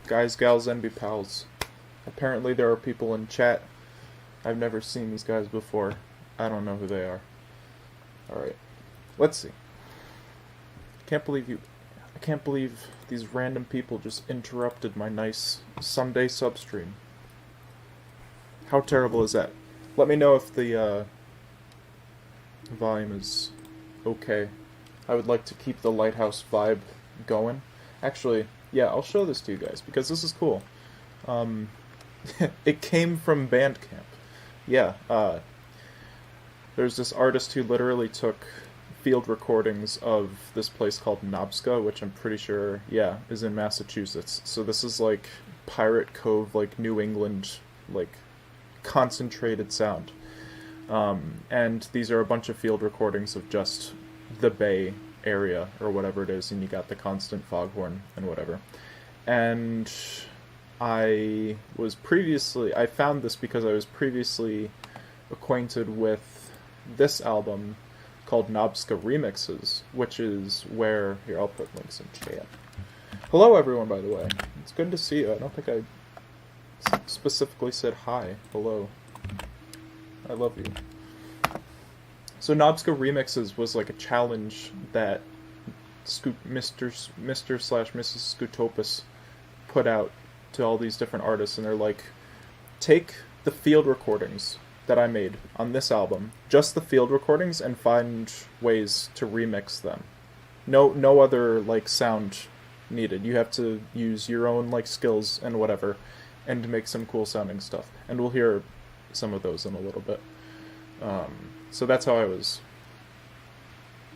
Guys, gals, and be pals. Apparently there are people in chat. I've never seen these guys before. I don't know who they are. Alright. Let's see. I can't believe these random people just interrupted my nice Sunday substream. How terrible is that? Let me know if the volume is okay. I would like to keep the Lighthouse vibe going. Actually, yeah, I'll show this to you guys because this is cool. It came from Bandcamp. Yeah, there's this artist who literally took field recordings of this place called Nobska, which I'm pretty sure, yeah, is in Massachusetts. So this is like Pirate Cove, like New England, like concentrated sound. And these are a bunch of field recordings of just the Bay area or whatever it is, and you got the constant foghorn and whatever. And I found this because I was previously acquainted with this album called Nobska Remixes, which is where, here, I'll put links in chat. Hello everyone, by the way. It's good to see you. I don't think I specifically said hi. Hello. I love you. So Nobska Remixes was like a challenge that Mr./Mrs. Scootopus put out to all these different artists, and they're like, take the field recordings that I made on this album, just the field recordings, and find ways to remix them. No other like sound needed. You have to use your own like skills and whatever, and to make some cool sounding stuff. And we'll hear some of those in a little bit. So that's how I was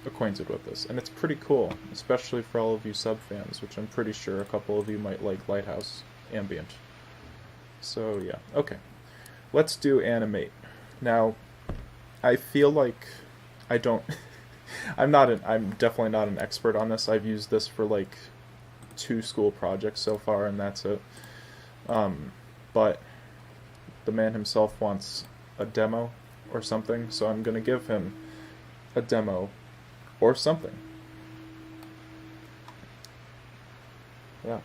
acquainted with this, and it's pretty cool, especially for all of you sub fans, which I'm pretty sure a couple of you might like Lighthouse ambient. So yeah, okay. Let's do Animate. Now, I feel like I don't I'm definitely not an expert on this. I've used this for like 2 school projects so far, and that's it. But the man himself wants a demo or something, so I'm gonna give him a demo or something. Yeah.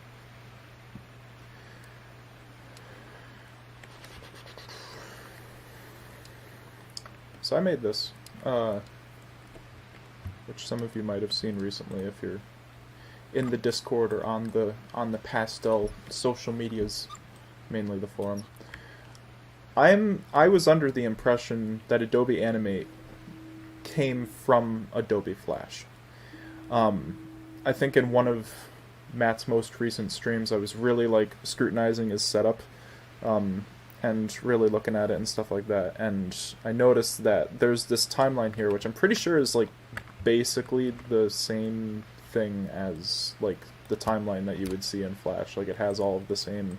So I made this, which some of you might have seen recently if you're in the Discord or on the pastel social medias, mainly the forum. I was under the impression that Adobe Animate came from Adobe Flash. I think in one of Matt's most recent streams, I was really like scrutinizing his setup, and really looking at it and stuff like that. And I noticed that there's this timeline here, which I'm pretty sure is like basically the same thing as like the timeline that you would see in Flash. Like it has all of the same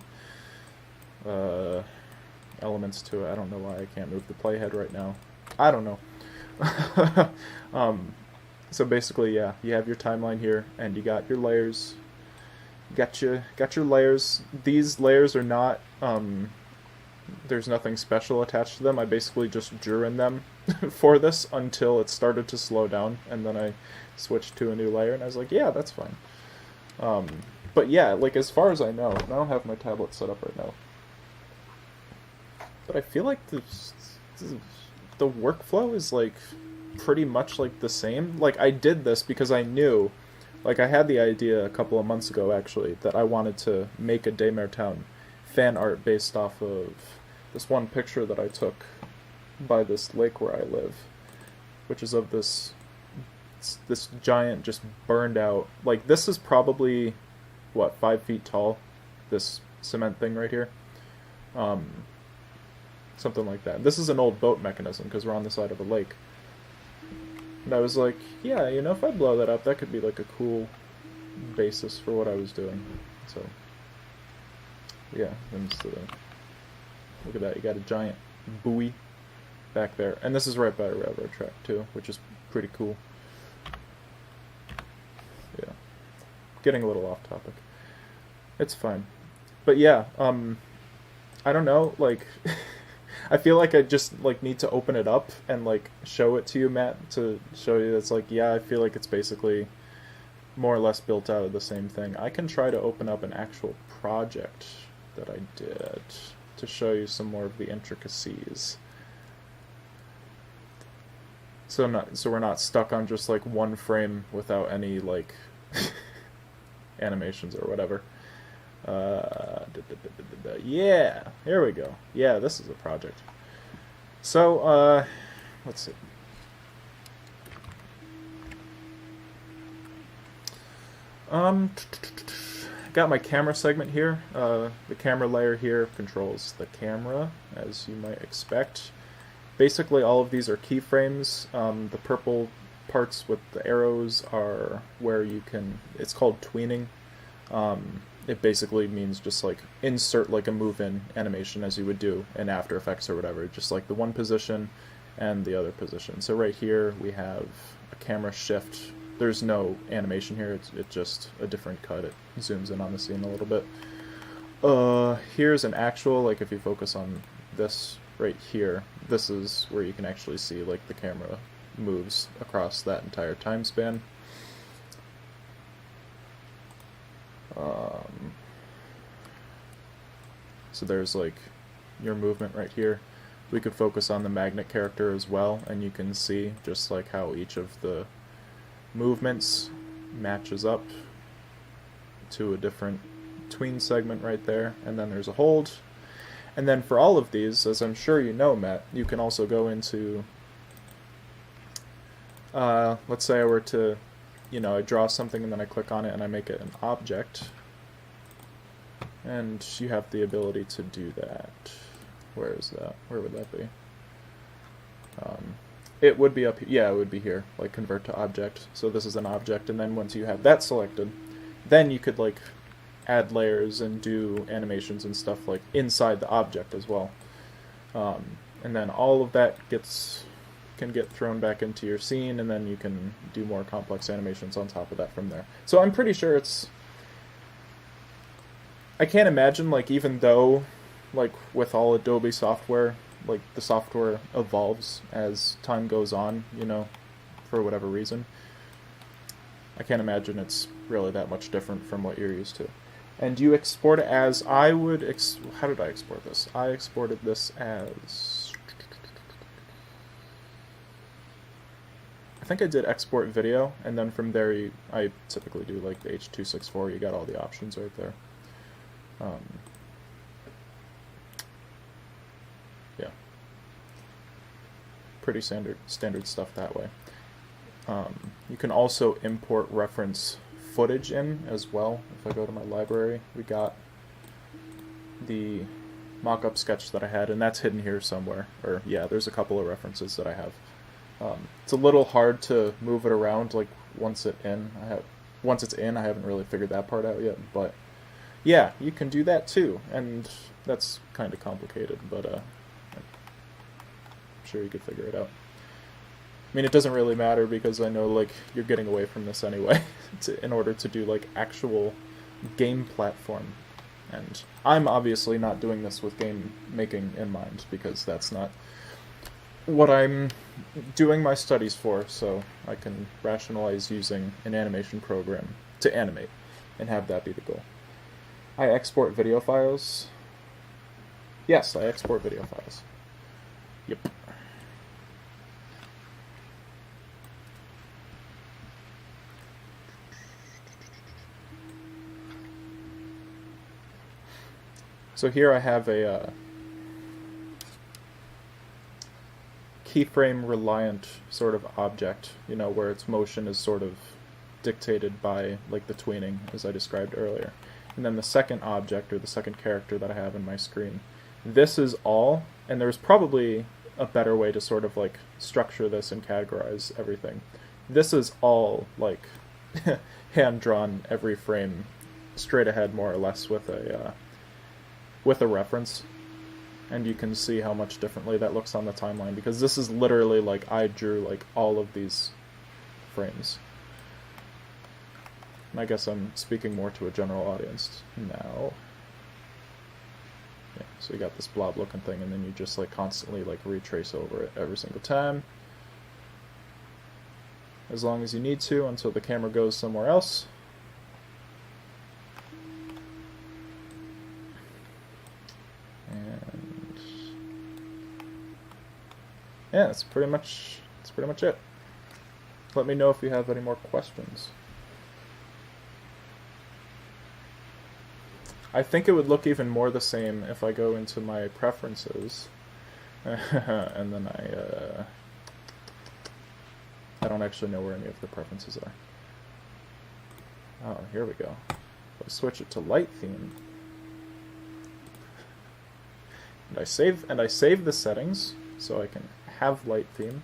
elements to it. I don't know why I can't move the playhead right now. I don't know. So basically, yeah, you have your timeline here, and you got your layers. Got your layers. These layers are not, there's nothing special attached to them. I basically just drew in them for this until it started to slow down, and then I switched to a new layer, and I was like, yeah, that's fine. But yeah, like as far as I know, and I don't have my tablet set up right now, but I feel like the workflow is like pretty much like the same. Like I did this because I knew, like I had the idea a couple of months ago actually, that I wanted to make a Daymare Town fan art based off of this one picture that I took by this lake where I live, which is of this giant just burned out, like this is probably what, 5 feet tall, this cement thing right here. Something like that. This is an old boat mechanism because we're on the side of a lake. And I was like, yeah, you know, if I blow that up, that could be like a cool basis for what I was doing. So, yeah, and look at that. You got a giant buoy back there. And this is right by a railroad track, too, which is pretty cool. Yeah. Getting a little off topic. It's fine. But yeah, I don't know, like... I feel like I just like need to open it up and like show it to you, Matt, to show you that's like, yeah, I feel like it's basically more or less built out of the same thing. I can try to open up an actual project that I did to show you some more of the intricacies. So we're not stuck on just like one frame without any like animations or whatever. Yeah, here we go. Yeah, this is a project. So, let's see. Got my camera segment here. The camera layer here controls the camera, as you might expect. Basically, all of these are keyframes. The purple parts with the arrows are where you can... It's called tweening. It basically means just like insert like a move-in animation as you would do in After Effects or whatever. Just like the one position and the other position. So right here we have a camera shift. There's no animation here. It's just a different cut. It zooms in on the scene a little bit. Here's an actual, like if you focus on this right here, this is where you can actually see like the camera moves across that entire time span. So there's like your movement right here. We could focus on the magnet character as well, and you can see just like how each of the movements matches up to a different tween segment right there, and then there's a hold. And then for all of these, as I'm sure you know, Matt, you can also go into, let's say I were to, I draw something and then I click on it and I make it an object, and you have the ability to do that. Where is that? Where would that be? It would be up here. Yeah, it would be here, like convert to object. So this is an object, and then once you have that selected, then you could like add layers and do animations and stuff like inside the object as well. And then all of that can get thrown back into your scene, and then you can do more complex animations on top of that from there. So I'm pretty sure I can't imagine, like, even though, like, with all Adobe software, like, the software evolves as time goes on, for whatever reason. I can't imagine it's really that much different from what you're used to. And you export it as, how did I export this? I exported this as, I think I did export video, and then from there I typically do like the H.264, you got all the options right there. Yeah. Pretty standard stuff that way. You can also import reference footage in as well. If I go to my library, we got the mock-up sketch that I had, and that's hidden here somewhere. Or yeah, there's a couple of references that I have. It's a little hard to move it around like once it's in. I haven't really figured that part out yet, but yeah, you can do that too, and that's kind of complicated, but I'm sure you could figure it out. I mean, it doesn't really matter because I know, like, you're getting away from this anyway in order to do, like, actual game platform. And I'm obviously not doing this with game making in mind because that's not what I'm doing my studies for, so I can rationalize using an animation program to animate and have that be the goal. I export video files. Yes, I export video files. Yep. So here I have a keyframe reliant sort of object, where its motion is sort of dictated by like the tweening as I described earlier. And then the second object, or the second character that I have in my screen. This is all, and there's probably a better way to sort of like structure this and categorize everything. This is all like hand-drawn every frame straight ahead more or less with a reference, and you can see how much differently that looks on the timeline, because this is literally like I drew like all of these frames. And I guess I'm speaking more to a general audience now. Yeah, so you got this blob looking thing, and then you just like constantly like retrace over it every single time. as long as you need to until the camera goes somewhere else. And yeah, that's pretty much it. Let me know if you have any more questions. I think it would look even more the same if I go into my preferences and then I don't actually know where any of the preferences are. Oh, here we go. If I switch it to light theme, and I save the settings so I can have light theme,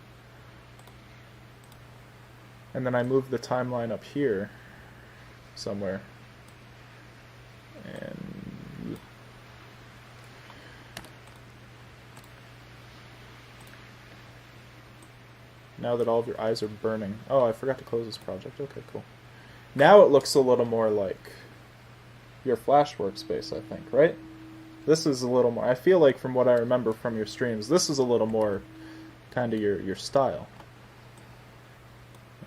and then I move the timeline up here somewhere, and now that all of your eyes are burning. Oh, I forgot to close this project. Okay, cool. Now it looks a little more like your Flash workspace, I think, right? This is a little more, I feel like from what I remember from your streams, this is a little more kind of your style.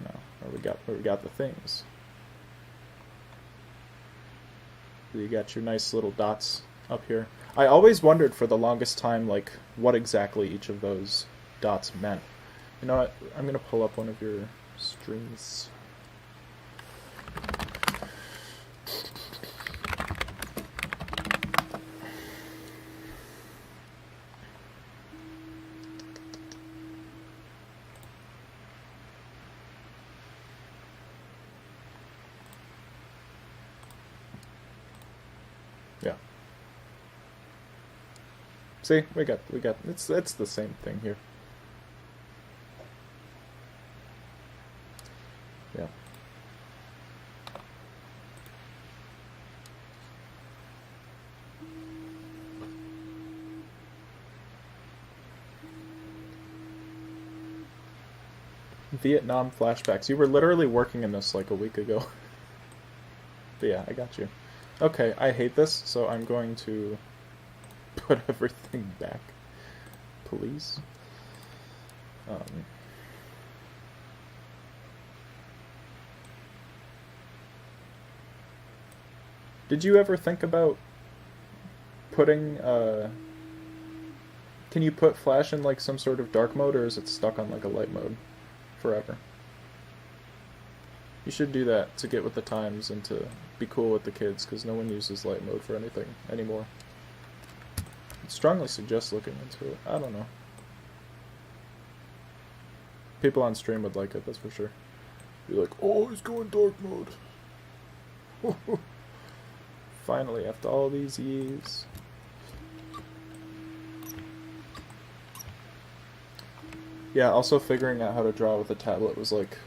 You know, where we got the things. You got your nice little dots up here. I always wondered for the longest time, like, what exactly each of those dots meant. You know what? I'm gonna pull up one of your streams. Yeah. See, we got it's the same thing here. Yeah. Vietnam flashbacks. You were literally working in this like a week ago. But yeah, I got you. Okay, I hate this, so I'm going to put everything back, please. Did you ever think about putting, can you put Flash in like some sort of dark mode, or is it stuck on like a light mode forever? You should do that to get with the times and to be cool with the kids, because no one uses light mode for anything anymore. I'd strongly suggest looking into it. I don't know. People on stream would like it, that's for sure. Be like, oh, he's going dark mode. Finally, after all these years. Yeah, also figuring out how to draw with a tablet was like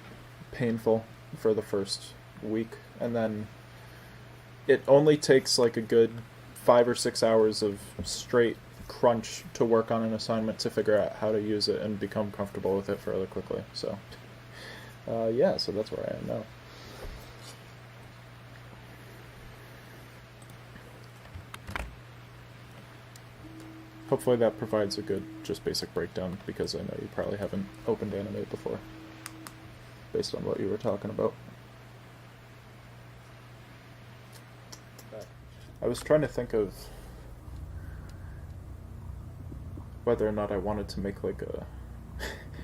painful for the first week, and then it only takes like a good 5 or 6 hours of straight crunch to work on an assignment to figure out how to use it and become comfortable with it fairly quickly. So yeah, so that's where I am now. Hopefully that provides a good, just basic breakdown, because I know you probably haven't opened Animate before, based on what you were talking about. I was trying to think of whether or not I wanted to make like a...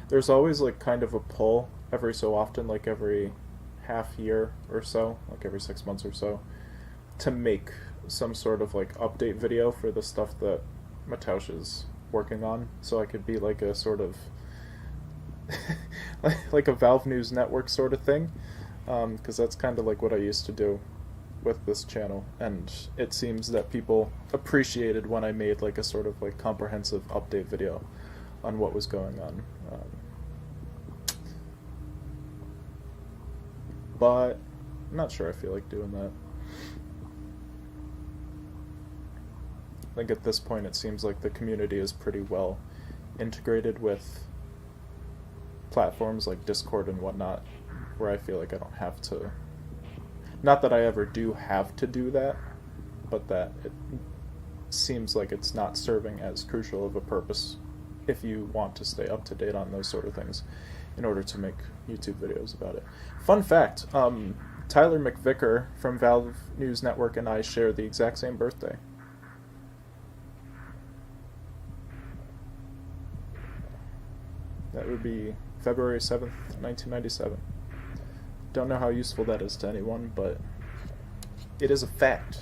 There's always like kind of a pull every so often, like every half year or so, like every 6 months or so, to make some sort of like update video for the stuff that Mateusz is working on, so I could be like a sort of like a Valve News Network sort of thing, because that's kind of like what I used to do with this channel, and it seems that people appreciated when I made like a sort of like comprehensive update video on what was going on. But I'm not sure I feel like doing that. I think at this point it seems like the community is pretty well integrated with platforms like Discord and whatnot, where I feel like I don't have to... Not that I ever do have to do that, but that it seems like it's not serving as crucial of a purpose if you want to stay up to date on those sort of things. in order to make YouTube videos about it. Fun fact, Tyler McVicker from Valve News Network and I share the exact same birthday. That would be February 7th, 1997. Don't know how useful that is to anyone, but it is a fact.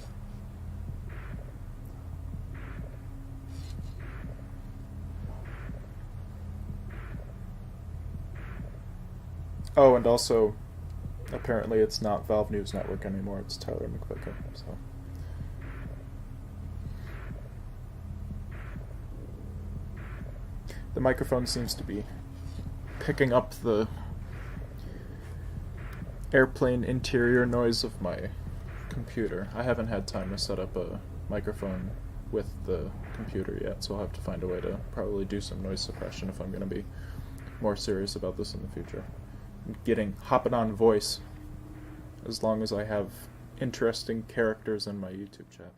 Oh, and also, apparently it's not Valve News Network anymore, it's Tyler McVicker, so... The microphone seems to be picking up the airplane interior noise of my computer. I haven't had time to set up a microphone with the computer yet, so I'll have to find a way to probably do some noise suppression if I'm going to be more serious about this in the future. I'm hopping on voice as long as I have interesting characters in my YouTube chat.